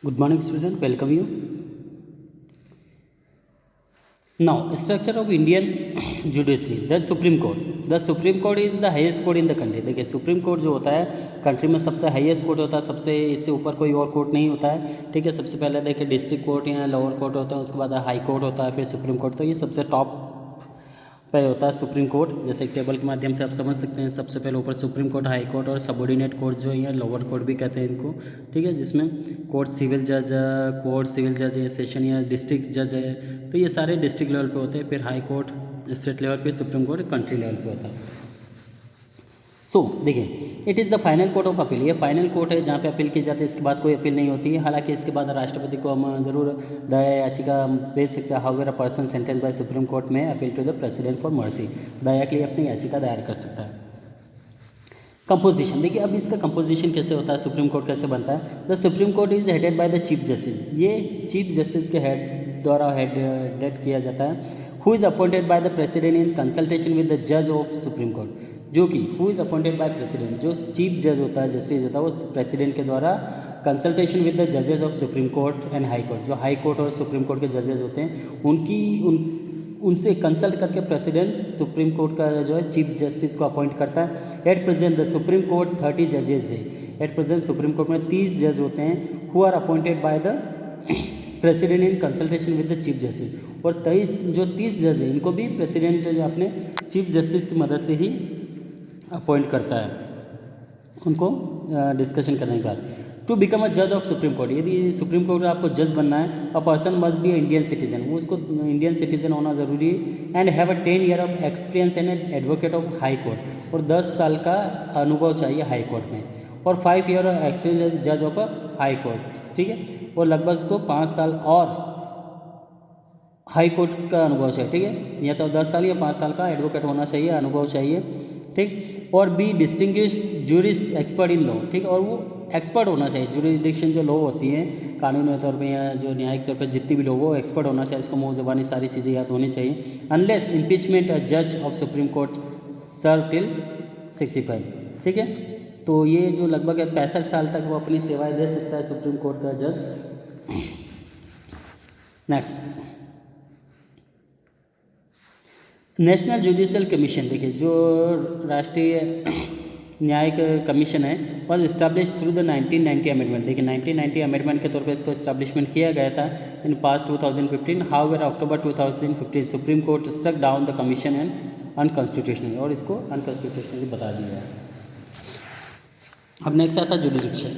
Good morning, student. Welcome you. Now, structure of Indian judiciary, the Supreme Court. The Supreme Court is the highest court in the country. देखिए supreme court जो होता है country में सबसे highest court होता है, सबसे इससे ऊपर कोई और कोर्ट नहीं होता है। ठीक है, सबसे पहले देखिए डिस्ट्रिक्ट कोर्ट या लोअर कोर्ट होता है, उसके बाद हाई कोर्ट होता है, फिर सुप्रीम कोर्ट। तो ये सबसे टॉप पे होता है सुप्रीम कोर्ट। जैसे एक टेबल के माध्यम से आप समझ सकते हैं, सबसे पहले ऊपर सुप्रीम कोर्ट, हाई कोर्ट और सबऑर्डिनेट कोर्ट जो है लोअर कोर्ट भी कहते हैं इनको। ठीक है, जिसमें कोर्ट सिविल जज है, सेशन या डिस्ट्रिक्ट जज है, तो ये सारे डिस्ट्रिक्ट लेवल पे होते हैं। फिर हाई कोर्ट स्टेट लेवल पे, सुप्रीम कोर्ट कंट्री लेवल पे होता है। देखिए it is the final court of appeal. ये फाइनल कोर्ट है जहाँ पे अपील की जाती है, इसके बाद कोई अपील नहीं होती है। हालांकि इसके बाद राष्ट्रपति को हम जरूर दया याचिका भेज सकते हैं। However a person sentence by supreme court में appeal to the president for mercy, दया के लिए अपनी याचिका दायर कर सकता है। कंपोजिशन देखिए, अब इसका कंपोजिशन कैसे होता है, सुप्रीम कोर्ट कैसे बनता है। The supreme court is headed by the chief justice. ये चीफ जस्टिस के हेड द्वारा हेड किया जाता है। Who is appointed by the president in consultation with the जज ऑफ सुप्रीम कोर्ट, जो कि who is appointed by president, जो चीफ जज होता है, जस्टिस होता है, वो प्रेसिडेंट के द्वारा कंसल्टेशन विद द जजेस of supreme court and high court. जो हाई कोर्ट और सुप्रीम कोर्ट के जजेस होते हैं उनसे कंसल्ट करके प्रेसिडेंट सुप्रीम कोर्ट का जो है चीफ जस्टिस को अपॉइंट करता है। At present the supreme court 30 जजेस है। एट प्रेजेंट सुप्रीम कोर्ट में 30 जज होते हैं, who are appointed by the president in consultation with the chief justice. और 30 जज हैं, इनको भी प्रेसिडेंट जो अपने चीफ जस्टिस की मदद से ही अपॉइंट करता है, उनको डिस्कशन करने के बाद। टू बिकम अ जज ऑफ सुप्रीम कोर्ट, यदि सुप्रीम कोर्ट में आपको जज बनना है, a person must be Indian citizen, वो उसको इंडियन सिटीजन होना ज़रूरी है। And have a 10 year of experience and advocate of high court, और 10 साल का अनुभव चाहिए हाई कोर्ट में, और 5 ईयर ऑफ एक्सपीरियंस एज जज ऑफ अ हाई कोर्ट। ठीक है, और लगभग उसको 5 साल और हाई कोर्ट का अनुभव चाहिए। ठीक है, या तो 10 साल या 5 साल का एडवोकेट होना चाहिए, अनुभव चाहिए। ठीक, और be distinguish jurist expert in law. ठीक, और वो एक्सपर्ट होना चाहिए। जुरिडिक्शन जो लॉ होती है कानूनी तौर पे या जो न्यायिक तौर पे जितनी भी लॉ, वो एक्सपर्ट होना चाहिए, इसको मुँह ज़बानी सारी चीज़ें याद होनी चाहिए। अनलेस इम्पीचमेंट अ जज of supreme court serve till 65। ठीक है, तो ये जो लगभग 65 साल तक वो अपनी सेवाएं दे सकता है सुप्रीम कोर्ट का जज। Next, national judicial commission. देखिए जो राष्ट्रीय न्यायिक कमीशन है, was establish through the 1990 amendment. देखिए 1990 अमेंडमेंट के तौर पे इसको इस्टेब्लिशमेंट किया गया था in pass 2015। However October 2015 supreme court struck down the commission and unconstitutional, और इसको अनकॉन्स्टिट्यूशनली बता दिया है। अब नेक्स्ट आता है जुरिडिक्शन।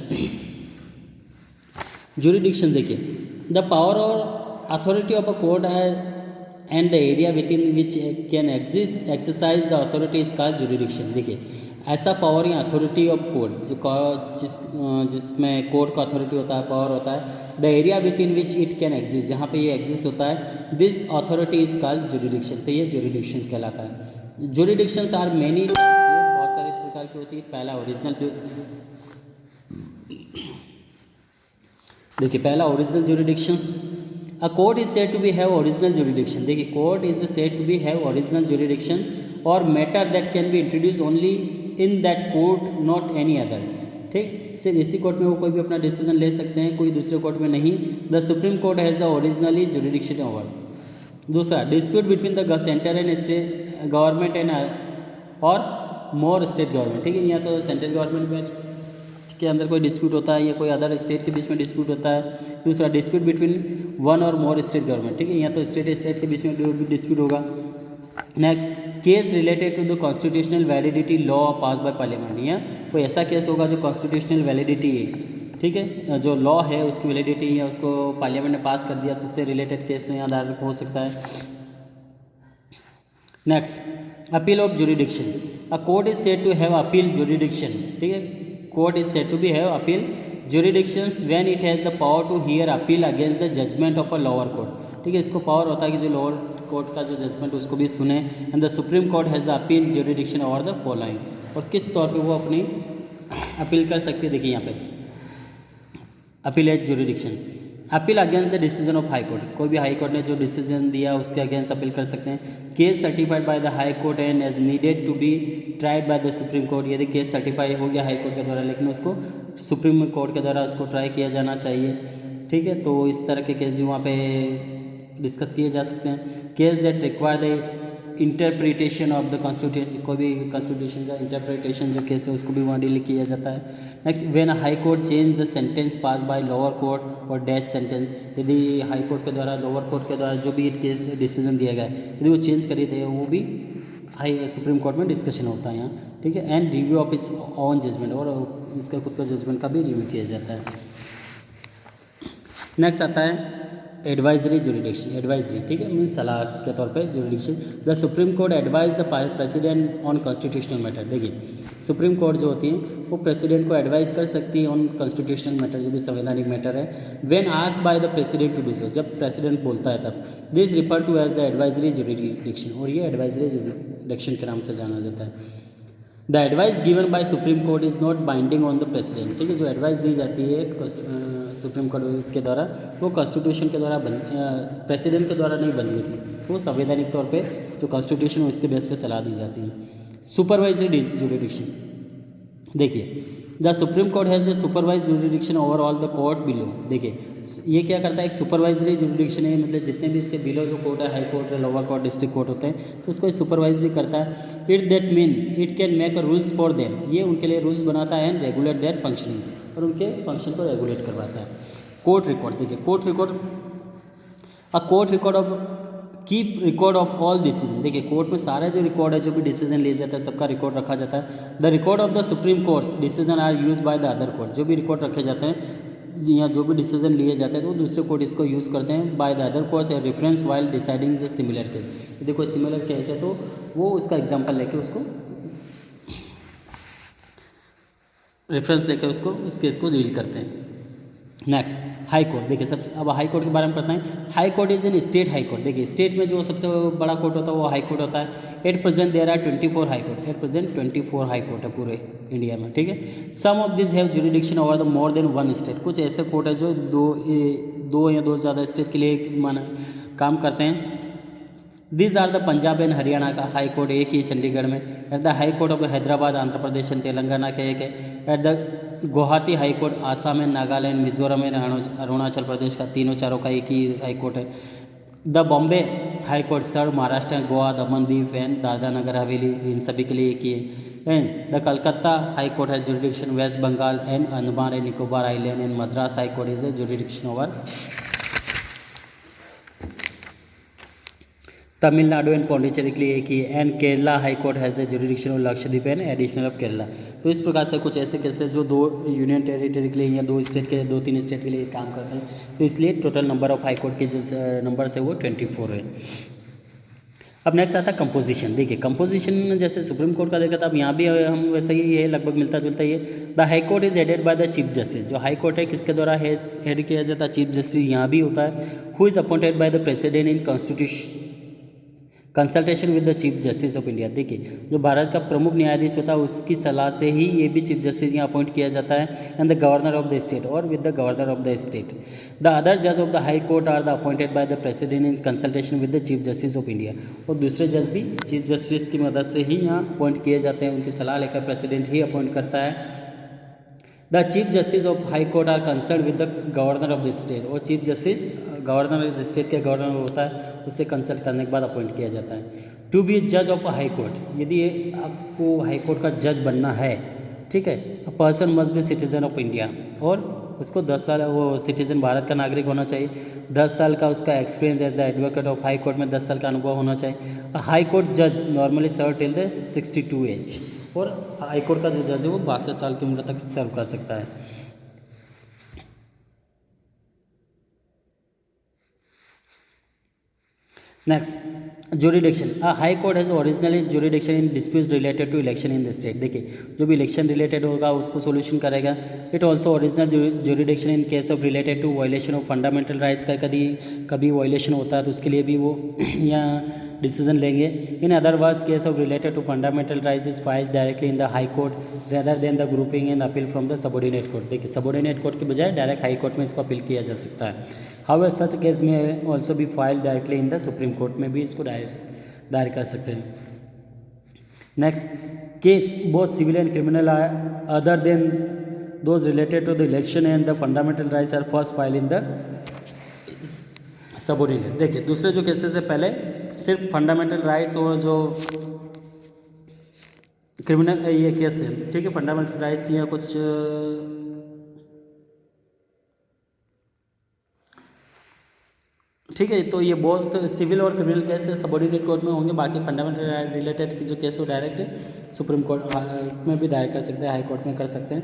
जुरिडिक्शन देखिए, द पावर और अथॉरिटी ऑफ अ कोर्ट है and the area with in which can exercise the authority is called jurisdiction. देखिए ऐसा पावर या अथॉरिटी ऑफ कोर्ट जिसमें कोर्ट का अथॉरिटी होता है, पावर होता है। The area with in which it can exist, जहाँ पे ये एग्जिस्ट होता है, this authority is called jurisdiction. तो ये जुरिडिक्शन कहलाता है। जुरिडिक्शंस आर मेनी टाइप्स, बहुत सारे प्रकार की होती है। पहला ओरिजिनल, देखिए पहला original jurisdictions. A court is said to be have original jurisdiction। देखिए court is said to be have original jurisdiction or matter that can be introduced only in that court, not any other। ठीक, सिर्फ इसी court में वो कोई भी अपना decision ले सकते हैं, कोई दूसरे कोर्ट में नहीं। The supreme court has the originally jurisdiction over. दूसरा, dispute between the centre and state government and or more state government. ठीक है, या तो सेंट्रल गवर्नमेंट में के अंदर कोई डिस्प्यूट होता है या कोई अदर स्टेट के बीच में डिस्प्यूट होता है। दूसरा, डिस्प्यूट बिटवीन वन और मोर स्टेट गवर्नमेंट। ठीक है, या तो स्टेट के बीच में डिस्प्यूट होगा। Next, case related to the constitutional validity law pass by parliament, या कोई ऐसा केस होगा जो कॉन्स्टिट्यूशनल वैलिडिटी है। ठीक है, जो लॉ है उसकी वैलिडिटी है, उसको पार्लियामेंट ने पास कर दिया, तो उससे रिलेटेड केस यहाँ धार्मिक हो सकता है। Next, appeal of jurisdiction. A court is said to have appeal jurisdiction. ठीक है, court is said to be have appeal jurisdictions when it has the power to hear appeal against the judgment of a lower court. ठीक है, इसको power होता है कि जो lower court का जो जजमेंट उसको भी सुने। And the supreme court has the appeal jurisdiction over the following, और किस तौर पे वो अपनी अपील कर सकती है। देखिए यहाँ पे appeal as jurisdiction, appeal against the decision of high court. कोई भी हाई कोर्ट ने जो डिसीजन दिया उसके अगेंस्ट अपील कर सकते हैं। Case certified by the high court and as needed to be tried by the supreme court. यदि केस सर्टिफाई हो गया हाई कोर्ट के द्वारा, लेकिन उसको सुप्रीम कोर्ट के द्वारा उसको ट्राई किया जाना चाहिए। ठीक है। तो इस तरह के केस भी वहाँ पे डिस्कस किए जा सकते हैं। Case that require the interpretation of the constitution, कोई भी कॉन्स्टिट्यूशन का इंटरप्रिटेशन जो केस है उसको भी वहाँ डील किया जाता है। Next, when high court change the sentence pass by lower court और डेथ सेंटेंस, यदि हाई कोर्ट के द्वारा, लोअर कोर्ट के द्वारा जो भी केस डिसीजन दिया गया यदि वो चेंज कर देते हैं, वो भी हाई सुप्रीम कोर्ट में डिस्कशन होता है यहाँ, ठीक है। And review of its on judgement, और उसका खुद का जजमेंट का भी रिव्यू किया जाता है। नेक्स्ट आता है एडवाइजरी जुरिडिक्शन, एडवाइजरी, ठीक है, मीन्स सलाह के तौर पे jurisdiction. The supreme court advise the president on constitutional matter. देखिए सुप्रीम कोर्ट जो होती है वो प्रेसिडेंट को एडवाइस कर सकती है ऑन कॉन्स्टिट्यूशनल मैटर, जो भी संवैधानिक मैटर है। When asked by the president to do so, जब प्रेसिडेंट बोलता है तब। This refer to as the advisory jurisdiction, और ये एडवाइजरी जुरिडिक्शन के नाम से जाना जाता है। The advice given by supreme court is not binding on the president, ठीक है। जो एडवाइस दी जाती है सुप्रीम कोर्ट के द्वारा वो कॉन्स्टिट्यूशन के द्वारा प्रेसिडेंट के द्वारा नहीं बनी होती, तो वो संवैधानिक तौर पे जो कॉन्स्टिट्यूशन है उसके बेस पे सलाह दी जाती है। सुपरवाइजरी जुरिडिक्शन, देखिए the supreme court has the supervise jurisdiction over all the court below. देखिए ये क्या करता है, एक सुपरवाइजरी जुरिडिक्शन है, मतलब जितने भी इससे बिलो जो कोर्ट है, हाई कोर्ट है, लोअर कोर्ट, डिस्ट्रिक्ट कोर्ट होते हैं, तो उसको सुपरवाइज भी करता है। It that mean it can make a rules for them, ये उनके लिए रूल्स बनाता है एंड रेगुलेट देयर फंक्शनिंग, और उनके फंक्शन को रेगुलेट करवाता है। कोर्ट रिकॉर्ड, देखिए court record, a court record of keep record of all decision. देखिए कोर्ट में सारे जो रिकॉर्ड है, जो भी डिसीजन लिया जाता है, सबका रिकॉर्ड रखा जाता है। The record of the supreme court's decision are use by the other court, जो भी रिकॉर्ड रखे जाते हैं या जो भी डिसीजन लिए जाते हैं तो दूसरे कोर्ट इसको यूज़ करते हैं। Bye the other courts a reference while deciding the similar case, देखो सिमिलर केस है तो वो उसका एग्जाम्पल लेके उसको रेफरेंस लेकर उसको उस केस को डील करते हैं। नेक्स्ट हाई कोर्ट, देखिए सब अब हाई कोर्ट के बारे में पढ़ते हैं। High court is in state high court, देखिए स्टेट में जो सबसे बड़ा कोर्ट होता है वो हाई कोर्ट होता है। At present there are 24 high court, at present 24 high court है पूरे इंडिया में, ठीक है। Some of this have jurisdiction over the more than one state, कुछ ऐसे कोर्ट है जो दो या दो से ज़्यादा स्टेट के लिए काम करते हैं। This are the Punjab and Haryana का हाई कोर्ट एक ही चंडीगढ़ में। At the high court of Hyderabad Andhra Pradesh and Telangana के एक है। At the Guwahati high court Assam and Nagaland Mizoram and Arunachal Pradesh का, तीनों चारों का एक ही हाई कोर्ट है। The Bombay high court serve Maharashtra Goa Daman Diu and Dadra Nagar Haveli, इन सभी के लिए एक ही है। And the Calcutta high court है jurisdiction west Bengal and Andaman and Nicobar island and Madras high court is a jurisdiction over Tamil Nadu and Pondicherry के लिए एक ही है। And Kerala high court has the jurisdiction of Lakshadweep and additional of Kerala. तो इस प्रकार से कुछ ऐसे केसेस जो दो यूनियन टेरिटरी के लिए या दो स्टेट के, दो तीन स्टेट के लिए काम करते हैं, तो इसलिए total number of high court के जो नंबर है वो 24 है। अब नेक्स्ट आता है कंपोजिशन, देखिए कंपोजिशन जैसे सुप्रीम कोर्ट का देखा था, अब यहाँ भी हम वैसा ही है, लगभग मिलता जुलता ही है। The high court is headed by the chief justice, जो हाई कोर्ट है किसके द्वारा हेड किया जाता है, चीफ जस्टिस यहाँ भी होता है। Who is appointed by the president in constitution consultation with the chief justice of India. देखिए जो भारत का प्रमुख न्यायाधीश होता है उसकी सलाह से ही ये भी चीफ जस्टिस यहाँ अपॉइंट किया जाता है। And the governor of the state or with the governor of the state. The other जज of the high court are the appointed by the president in consultation with the chief justice of India, और दूसरे जज भी chief justice की मदद से ही यहाँ appoint किए जाते हैं, उनकी सलाह लेकर प्रेसिडेंट ही अपॉइंट करता है। The chief justice of high court are concern with the governor of the state, और चीफ जस्टिस गवर्नर स्टेट के गवर्नर होता है, उससे कंसल्ट करने के बाद अपॉइंट किया जाता है। टू बी जज ऑफ हाई कोर्ट, यदि आपको हाई कोर्ट का जज बनना है, ठीक है, a person must be citizen of India, और उसको 10 साल वो सिटीजन भारत का नागरिक होना चाहिए। 10 साल का उसका experience as the advocate of high court में 10 साल का अनुभव होना चाहिए। हाई कोर्ट जज normally serve till the 62 age, और हाई कोर्ट का जो जज है वो 62 साल की उम्र तक सर्व कर सकता है। Next jurisdiction, a high court has originally jurisdiction in disputes related to election in the state. देखिए जो भी इलेक्शन रिलेटेड होगा उसको सोल्यूशन करेगा। It also original jurisdiction in case of related to violation of fundamental rights का कभी violation होता है तो उसके लिए भी वो यहाँ डिसीजन लेंगे। In other words case of related to fundamental rights is filed directly in the high court rather than the grouping and appeal from the subordinate court. देखिए सबऑर्डिनेट कोर्ट के बजाय डायरेक्ट हाई कोर्ट में इसको appeal किया जा सकता है। However such case में ऑल्सो भी file directly in the supreme court में भी इसको दायर कर सकते हैं। Next case both civil and criminal other than those related to the election and the fundamental rights are first filed in the subordinate. देखिए दूसरे जो केसेस है पहले सिर्फ फंडामेंटल राइट्स और जो क्रिमिनल ये केस है, ठीक है, फंडामेंटल राइट्स या कुछ ठीक है, तो ये बहुत सिविल और क्रिमिनल केस है सबऑर्डिनेट कोर्ट में होंगे। बाकी फंडामेंटल राइट रिलेटेड जो केस है वो डायरेक्ट सुप्रीम कोर्ट में भी दायर कर सकते हैं, हाई कोर्ट में कर सकते हैं।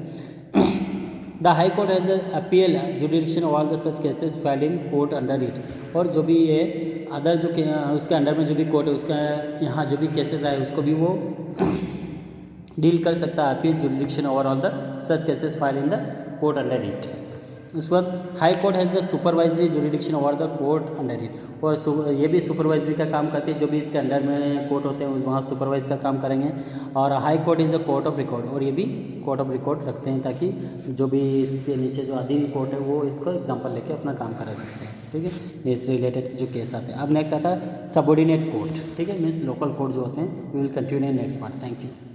The high court has appeal जुडिक्शन all the such cases filed in court under it. और जो भी ये अदर जो उसके अंडर में जो भी कोर्ट है उसका यहाँ जो भी केसेस आए उसको भी वो डील कर सकता है, appeal जुडिक्शन over all the such cases filed in the court under it. उसके बाद high court has the supervisory जुडिक्शन over the court under it. और ये भी सुपरवाइजरी का काम करती है, जो भी इसके अंडर में कोर्ट होते हैं वहाँ सुपरवाइज का काम करेंगे। और high court is a court of record, और ये भी कोर्ट ऑफ रिकॉर्ड रखते हैं ताकि जो भी इसके नीचे जो अधीन कोर्ट है वो इसको एग्जाम्पल लेके अपना काम करा सकते हैं, ठीक है। इससे रिलेटेड जो केस आते हैं। अब नेक्स्ट आता है सबऑर्डिनेट कोर्ट, ठीक है, मीन्स लोकल कोर्ट जो होते हैं। We will continue in next part. Thank you.